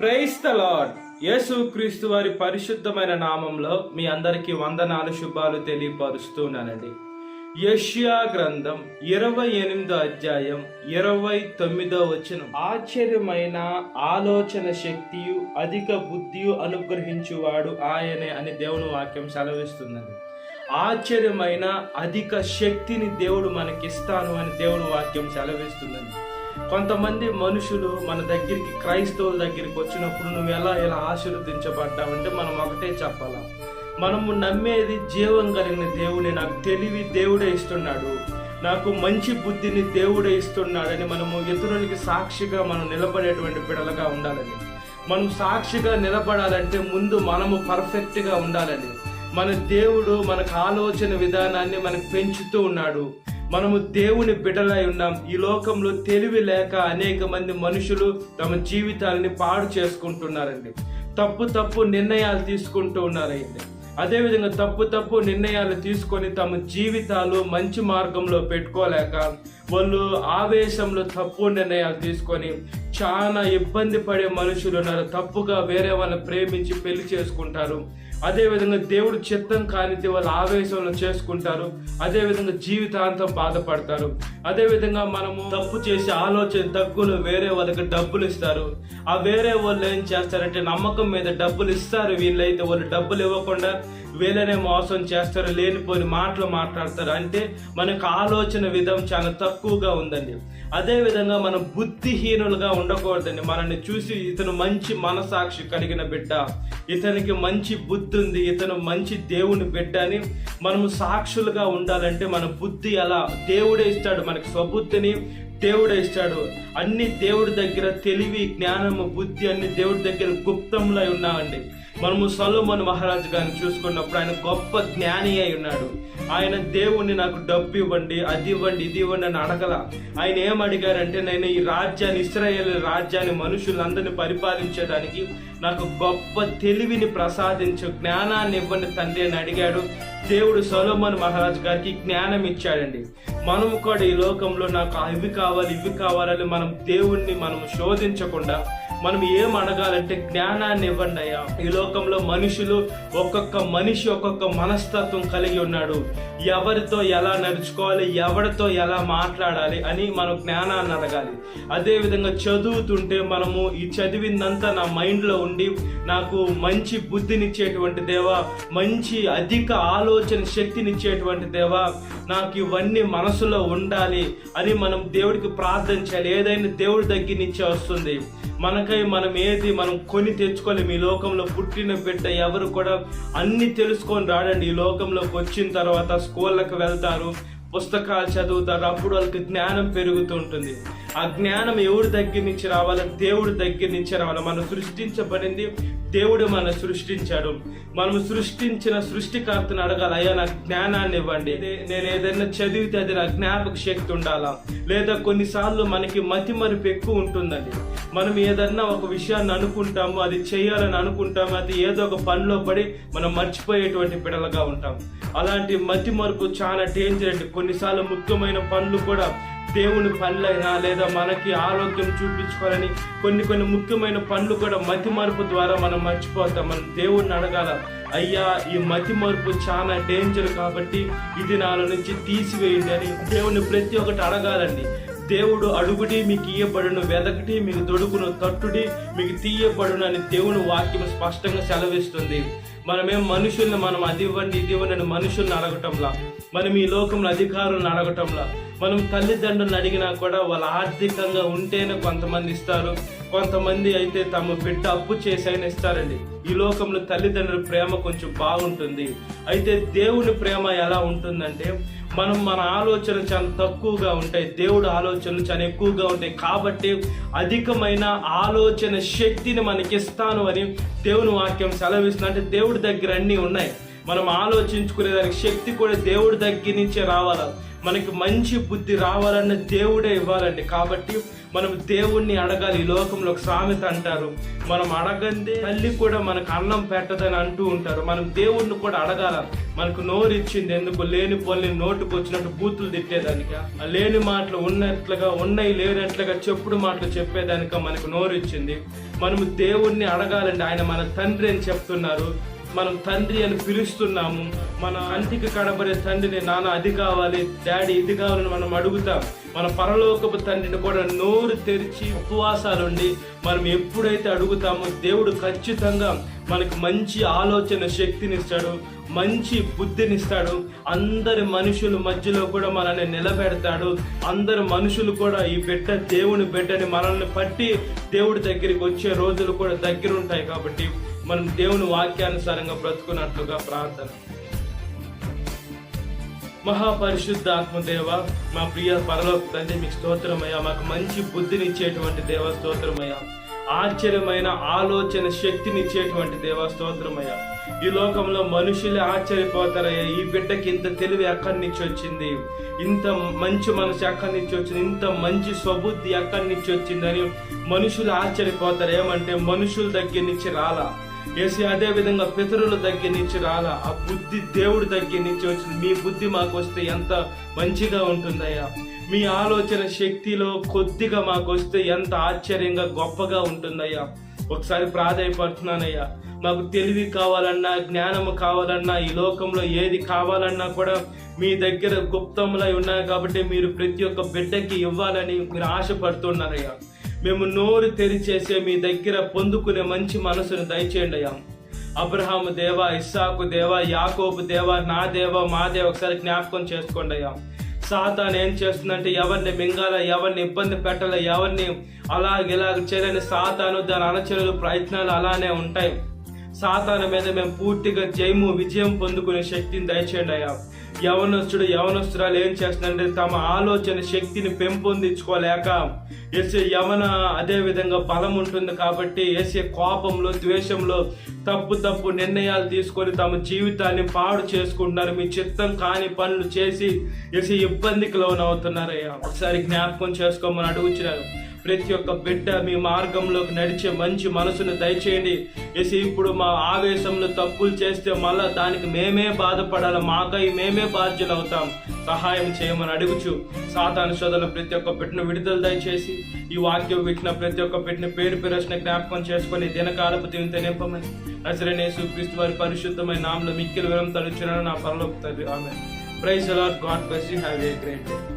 Praise the lord. యేసుక్రీస్తు వారి పరిశుద్ధమైన నామంలో మీ అందరికీ వందనాలు, శుభాలు తెలియపరుస్తున్నానండి. యెషయా గ్రంథం 28వ అధ్యాయం 29వ వచనం. ఆశ్చర్యమైన ఆలోచన శక్తియు అధిక బుద్ధియు అనుగ్రహించువాడు ఆయనే అని దేవుని వాక్యం సెలవిస్తుందండి. ఆశ్చర్యమైన అధిక శక్తిని దేవుడు మనకిస్తాను అని దేవుని వాక్యం సెలవిస్తుందండి. కొంతమంది మనుషులు మన దగ్గరికి, క్రైస్తవుల దగ్గరికి వచ్చినప్పుడు నువ్వు ఎలా ఆశీర్వదించబడ్డావంటే మనం ఒకటే చెప్పాలా, మనము నమ్మేది జీవం కలిగిన దేవుని, నాకు తెలివి దేవుడే ఇస్తున్నాడు, నాకు మంచి బుద్ధిని దేవుడే ఇస్తున్నాడని మనము ఇతరులకి సాక్షిగా మనం నిలబడేటువంటి బిడ్డలుగా ఉండాలని. మనం సాక్షిగా నిలబడాలంటే ముందు మనము పర్ఫెక్ట్గా ఉండాలని. మన దేవుడు మనకు ఆలోచన విధానాన్ని మనకు పెంచుతూ ఉన్నాడు. మనము దేవుని బిడ్డలై ఉన్నాం. ఈ లోకంలో తెలివి లేక అనేక మంది మనుషులు తమ జీవితాలని పాడు చేసుకుంటున్నారండి. తప్పు నిర్ణయాలు తీసుకుంటూ ఉన్నారండి. అదేవిధంగా తప్పు నిర్ణయాలు తీసుకొని తమ జీవితాలు మంచి మార్గంలో పెట్టుకోలేక వాళ్ళు ఆవేశంలో తప్పు నిర్ణయాలు తీసుకొని చాలా ఇబ్బంది పడే మనుషులు ఉన్నారు. తప్పుగా వేరే వాళ్ళని ప్రేమించి పెళ్లి చేసుకుంటారు. అదేవిధంగా దేవుడు చిత్తం కానిది వాళ్ళు ఆవేశంలో చేసుకుంటారు. అదేవిధంగా జీవితాంతం బాధపడతారు. అదేవిధంగా మనము తప్పు చేసి ఆలోచన తగ్గులు వేరే వాళ్ళకి డబ్బులు ఇస్తారు. ఆ వేరే వాళ్ళు ఏం చేస్తారంటే నమ్మకం మీద డబ్బులు ఇస్తారు. వీళ్ళైతే వాళ్ళు డబ్బులు ఇవ్వకుండా వీళ్ళనే మోసం చేస్తారు, లేనిపోని మాటలు మాట్లాడతారు. అంటే మనకు ఆలోచన విధం చాలా తక్కువగా ఉందండి. అదేవిధంగా మనం బుద్ధిహీనులుగా ఉండకూడదండి. మనల్ని చూసి ఇతను మంచి మనసాక్షి కలిగిన బిడ్డ, ఇతనికి మంచి బుద్ధి ఉంది, ఇతను మంచి దేవుని బిడ్డ అని మనము సాక్షులుగా ఉండాలంటే మన బుద్ధి ఎలా దేవుడే ఇస్తాడు. మనకి స్వబుద్ధిని దేవుడే ఇస్తాడు. అన్ని దేవుడి దగ్గర, తెలివి, జ్ఞానము, బుద్ధి అన్ని దేవుడి దగ్గర గుప్తంలో ఉన్నామండి. మనము సొలొమోను మహారాజు గారిని చూసుకున్నప్పుడు ఆయన గొప్ప జ్ఞాని అయి ఉన్నాడు. ఆయన దేవుణ్ణి నాకు డబ్బు ఇవ్వండి, అది ఇవ్వండి, ఇది ఇవ్వండి అని అడగల. ఆయన ఏం అడిగారంటే, నేను ఈ రాజ్యాన్ని, ఇశ్రాయేలు రాజ్యాన్ని, మనుషులందరినీ పరిపాలించేదానికి నాకు గొప్ప తెలివిని ప్రసాదించు, జ్ఞానాన్ని ఇవ్వండి తండ్రి అని అడిగాడు. దేవుడు సొలొమోను మహారాజు గారికి జ్ఞానం ఇచ్చాడండి. మనము కూడా ఈ లోకంలో నాకు ఇవి కావాలి, ఇవి కావాలని మనం దేవుణ్ణి మనం శోధించకుండా మనం ఏం అడగాలంటే జ్ఞానాన్ని ఇవ్వండి అయ్యా. ఈ లోకంలో మనుషులు, ఒక్కొక్క మనిషి ఒక్కొక్క మనస్తత్వం కలిగి ఉన్నాడు. ఎవరితో ఎలా నడుచుకోవాలి, ఎవరితో ఎలా మాట్లాడాలి అని మనం జ్ఞానాన్ని అడగాలి. అదేవిధంగా చదువుతుంటే మనము ఈ చదివిందంతా నా మైండ్లో ఉండి నాకు మంచి బుద్ధినిచ్చేటువంటి దేవా, మంచి అధిక ఆలోచన శక్తినిచ్చేటువంటి దేవా, నాకు ఇవన్నీ మనసులో ఉండాలి అని మనం దేవుడికి ప్రార్థన చేయాలి. ఏదైనా దేవుడి దగ్గర నుంచే వస్తుంది. మనకై మనం కొని తెచ్చుకోలేము. ఈ లోకంలో పుట్టిన బిడ్డ ఎవరు కూడా అన్ని తెలుసుకొని రాడండి. ఈ లోకంలోకి వచ్చిన తర్వాత స్కూళ్ళకి వెళ్తారు, పుస్తకాలు చదువుతారు, అప్పుడు వాళ్ళకి జ్ఞానం పెరుగుతుంటుంది. ఆ జ్ఞానం ఎవరి దగ్గర నుంచి రావాలి? దేవుడి దగ్గర నుంచి రావాలి. మనం సృష్టించబడింది దేవుడు మనం సృష్టించాడు. మనం సృష్టించిన సృష్టికర్తను అడగాలి, అయ్యా నాకు జ్ఞానాన్ని ఇవ్వండి. నేను ఏదైనా చదివితే అది నా జ్ఞాపక శక్తి ఉండాలా? లేదా కొన్నిసార్లు మనకి మతిమరుపు ఎక్కువ ఉంటుందండి. మనం ఏదన్నా ఒక విషయాన్ని అనుకుంటాము, అది చేయాలని అనుకుంటాము, అది ఏదో ఒక పనిలో పడి మనం మర్చిపోయేటువంటి బిడ్డలుగా ఉంటాం. అలాంటి మతిమరుపు చాలా డేంజర్ అండి. కొన్నిసార్లు ముఖ్యమైన పనులు కూడా, దేవుని పనులైనా లేదా మనకి ఆరోగ్యం చూపించుకోవాలని కొన్ని ముఖ్యమైన పనులు కూడా మతి మరుపు ద్వారా మనం మర్చిపోతాం. మనం దేవుణ్ణి అడగాల, అయ్యా ఈ మతి మరుపు చాలా డేంజర్ కాబట్టి ఇది నాలో నుంచి తీసివేయండి అని దేవుని ప్రతి ఒక్కటి అడగాలండి. దేవుడు అడుగుడి మీకు ఇయ్యబడును, వెదకటి మీకు దొడుకును, తట్టుడి మీకు తీయబడును అని దేవుని వాక్యం స్పష్టంగా సెలవిస్తుంది. మనమేం మనుషుల్ని మనం అది ఇవ్వండి, ఇది ఇవ్వండి అని మనుషుల్ని అడగటంలా, మనం ఈ లోకంలో అధికారులను అడగటంలా, మనం తల్లిదండ్రులను అడిగినా కూడా వాళ్ళు ఆర్థికంగా ఉంటేనే కొంతమంది ఇస్తారు, కొంతమంది అయితే తమ బిడ్డ అప్పు చేసి అయినా ఇస్తారండి. ఈ లోకంలో తల్లిదండ్రుల ప్రేమ కొంచెం బాగుంటుంది. అయితే దేవుని ప్రేమ ఎలా ఉంటుందంటే, మన ఆలోచనలు చాలా తక్కువగా ఉంటాయి, దేవుడు ఆలోచనలు చాలా ఎక్కువగా ఉంటాయి. కాబట్టి అధికమైన ఆలోచన శక్తిని మనకిస్తాను అని దేవుని వాక్యం సెలవిస్తుంది. అంటే దేవుడి దగ్గర అన్నీ ఉన్నాయి. మనం ఆలోచించుకునేదానికి శక్తి కూడా దేవుడి దగ్గర నుంచే రావాలా. మనకి మంచి బుద్ధి రావాలన్న దేవుడే ఇవ్వాలండి. కాబట్టి మనం దేవుణ్ణి అడగాలి. ఈ లోకంలో ఒక సామెత అంటారు, మనం అడగందే తల్లి కూడా మనకు అన్నం పెట్టదని అంటూ ఉంటారు. మనం దేవుణ్ణి కూడా అడగాల. మనకు నోరు ఇచ్చింది ఎందుకు? లేని పనులు నోటుకు వచ్చినట్టు బూతులు తిట్టేదానిక, లేని మాటలు ఉన్నట్లుగా ఉన్నాయి లేనట్లుగా చెప్పుడు మాటలు చెప్పేదానిక మనకు నోరు ఇచ్చింది. మనము దేవుణ్ణి అడగాలండి. ఆయన మన తండ్రి అని చెప్తున్నారు. మనం తండ్రి అని పిలుస్తున్నాము. మన కంటికి కనబడే తండ్రిని నాన్న అది కావాలి, డాడీ ఇది కావాలని మనం అడుగుతాం. మన పరలోకపు తండ్రిని కూడా నోరు తెరిచి ఉపవాసాలుండి మనం ఎప్పుడైతే అడుగుతామో దేవుడు ఖచ్చితంగా మనకు మంచి ఆలోచన శక్తినిస్తాడు, మంచి బుద్ధినిస్తాడు. అందరి మనుషుల మధ్యలో కూడా మనల్ని నిలబెడతాడు. అందరు మనుషులు కూడా ఈ బిడ్డ దేవుని బిడ్డని మనల్ని పట్టి దేవుడి దగ్గరికి వచ్చే రోజులు కూడా దగ్గర ఉంటాయి. కాబట్టి మనం దేవుని వాక్యానుసారంగా బ్రతుకున్నట్లుగా ప్రార్థన. మహాపరిశుద్ధ ఆత్మదేవ, మా ప్రియ పరలోక తండ్రి, మీకు స్తోత్రమయ్యా. మాకు మంచి బుద్ధినిచ్చేటువంటి దేవ స్తోత్రమయ్యా. ఆశ్చర్యమైన ఆలోచన శక్తినిచ్చేటువంటి దేవ స్తోత్రమయ్యా. ఈ లోకంలో మనుషులే ఆశ్చర్యపోతారయ్యా, ఈ బిడ్డకి ఇంత తెలివి ఎక్కడి నుంచి వచ్చింది, ఇంత మంచి మనసు ఎక్కడి నుంచి వచ్చింది, ఇంత మంచి స్వబుద్ధి ఎక్కడి నుంచి వచ్చిందని మనుషులు ఆశ్చర్యపోతారు. ఏమంటే మనుషుల దగ్గర నుంచి రాలా ఏసి, అదే విధంగా పితరుల దగ్గర నుంచి రాలా, ఆ బుద్ధి దేవుడి దగ్గర నుంచి వచ్చింది. మీ బుద్ధి మాకు వస్తే ఎంత మంచిగా ఉంటుందయ్యా. మీ ఆలోచన శక్తిలో కొద్దిగా మాకు వస్తే ఎంత ఆశ్చర్యంగా గొప్పగా ఉంటుందయ్యా. ఒకసారి ప్రాధాయపడుతున్నానయ్యా. మాకు తెలివి కావాలన్నా, జ్ఞానము కావాలన్నా, ఈ లోకంలో ఏది కావాలన్నా కూడా మీ దగ్గర గుప్తములై ఉన్నాయి. కాబట్టి మీరు ప్రతి ఒక్క బిడ్డకి ఇవ్వాలని మీరు ఆశపడుతున్నారయ్యా. మేము నోరు తెరిచేసే మీ దగ్గర పొందుకునే మంచి మనసును దయచేయండి అయ్యా. అబ్రహాము దేవ, ఇస్సాకు దేవ, యాకోబు దేవ, నా దేవ, మా దేవ, ఒకసారి జ్ఞాపకం చేసుకోండి అయ్యా. సాతాను ఏం చేస్తుందంటే ఎవరిని మింగాల, ఎవరిని ఇబ్బంది పెట్టాల, ఎవరిని ఇలాగ చేయాలని సాతాను దాని అణచరులు ప్రయత్నాలు అలానే ఉంటాయి. సాతాను మీద మేము పూర్తిగా విజయం పొందుకునే శక్తిని దయచేయండి అయ్యా. యవనస్తురాలు ఏం చేస్తుందంటే తమ ఆలోచన శక్తిని పెంపొందించుకోలేక అదే విధంగా బలం ఉంటుంది కాబట్టి కోపంలో, ద్వేషంలో తప్పు నిర్ణయాలు తీసుకొని తమ జీవితాన్ని పాడు చేసుకుంటున్నారు. మీ చిత్తం కాని పనులు చేసి ఇబ్బందికి లోనవుతున్నారయ్యా. ఒకసారి జ్ఞాపకం చేసుకోమని అడుగుచున్నాను. ప్రతి ఒక్క బిడ్డ మీ మార్గంలోకి నడిచే మంచి మనసును దయచేయండి. ఇప్పుడు మా ఆవేశంలో తప్పులు చేస్తే మళ్ళా దానికి మేమే బాధపడాలి, మాకై మేమే బాధ్యులు అవుతాం. సహాయం చేయమని అడుగుచు సాతాను శోధన ప్రతి ఒక్క బిడ్డను విడుదల దయచేసి ఈ వాక్యం వింటున్న ప్రతి ఒక్క బిడ్డను పేరు పేరున జ్ఞాపకం చేసుకుని దినకాలపు దీనితో నింపమని నజరేయుడైన యేసుక్రీస్తు వారి పరిశుద్ధమైన నామములో మిక్కిలి వినయం తలుచున్నాను నా పరలోక తండ్రి. ఆమేన్. Praise the Lord. God bless you. Have a great day.